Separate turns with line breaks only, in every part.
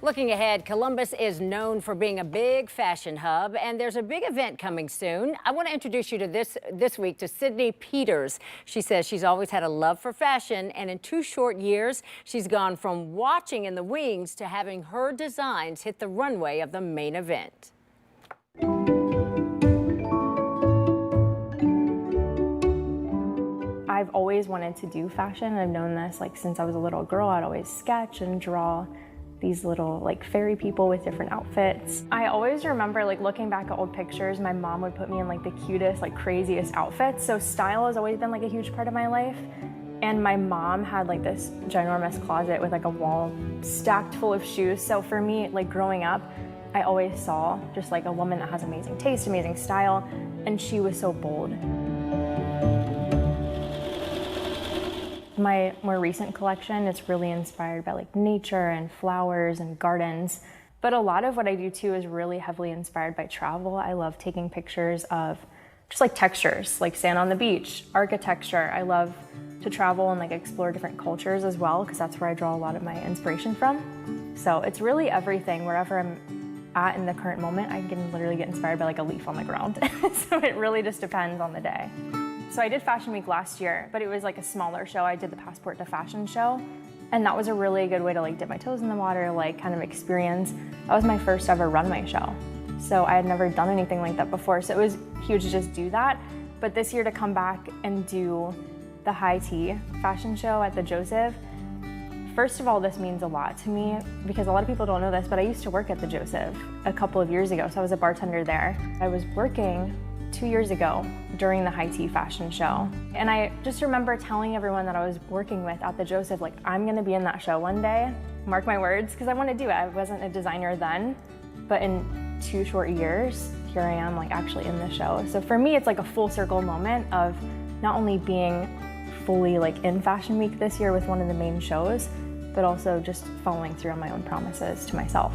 Looking ahead, Columbus is known for being a big fashion hub, and there's a big event coming soon. I want to introduce you to this week to Sydney Peters. She says she's always had a love for fashion, and in 2 short years, she's gone from watching in the wings to having her designs hit the runway of the main event.
I've always wanted to do fashion. I've known this since I was a little girl. I'd always sketch and draw these little fairy people with different outfits. I always remember looking back at old pictures, my mom would put me in the cutest, craziest outfits. So style has always been a huge part of my life. And my mom had this ginormous closet with a wall stacked full of shoes. So for me, growing up, I always saw just a woman that has amazing taste, amazing style, and she was so bold. My more recent collection is really inspired by nature and flowers and gardens. But a lot of what I do too is really heavily inspired by travel. I love taking pictures of just textures, sand on the beach, architecture. I love to travel and explore different cultures as well, because that's where I draw a lot of my inspiration from. So it's really everything. Wherever I'm at in the current moment, I can literally get inspired by a leaf on the ground. So it really just depends on the day. So I did Fashion Week last year, but it was a smaller show. I did the Passport to Fashion show, and that was a really good way to dip my toes in the water, kind of experience. That was my first ever runway show. So I had never done anything like that before, so it was huge to just do that. But this year to come back and do the high tea fashion show at the Joseph, first of all, this means a lot to me because a lot of people don't know this, but I used to work at the Joseph a couple of years ago, so I was a bartender there. I was working 2 years ago during the high tea fashion show. And I just remember telling everyone that I was working with at the Joseph, I'm gonna be in that show one day, mark my words, because I want to do it. I wasn't a designer then, but in 2 short years, here I am actually in the show. So for me, it's a full circle moment of not only being fully in Fashion Week this year with one of the main shows, but also just following through on my own promises to myself.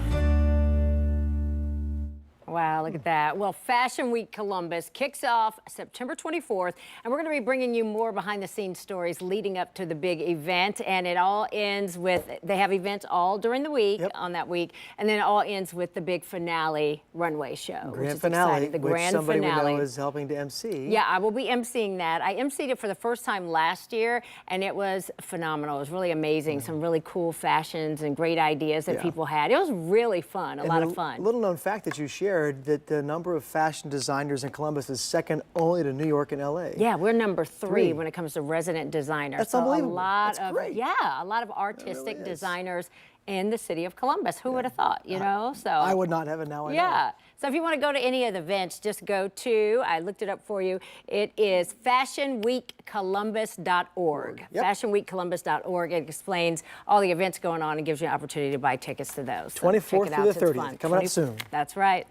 Wow, look at that. Well, Fashion Week Columbus kicks off September 24th, and we're going to be bringing you more behind-the-scenes stories leading up to the big event, and it all ends with, they have events all during the week, on that week, and then it all ends with the big finale runway show, which is exciting. The grand
somebody
finale.
we know is helping to MC.
Yeah, I will be emceeing that. I emceed it for the first time last year, and it was phenomenal. It was really amazing. Some really cool fashions and great ideas that people had. It was really fun, a lot of fun.
Little known fact that you shared, that the number of fashion designers in Columbus is second only to New York and LA.
Yeah, we're number 3 when it comes to resident designers.
That's
so
unbelievable.
A lot
That's
of
great.
a lot of artistic designers in the city of Columbus. Who would have thought, you know? So
I would not have it, now I know.
Yeah. So if you want to go to any of the events, just go to, I looked it up for you, it is fashionweekcolumbus.org. Fashionweekcolumbus.org. It explains all the events going on and gives you an opportunity to buy tickets to those. So
24th
check it out.
through the 30th, coming up soon.
That's right.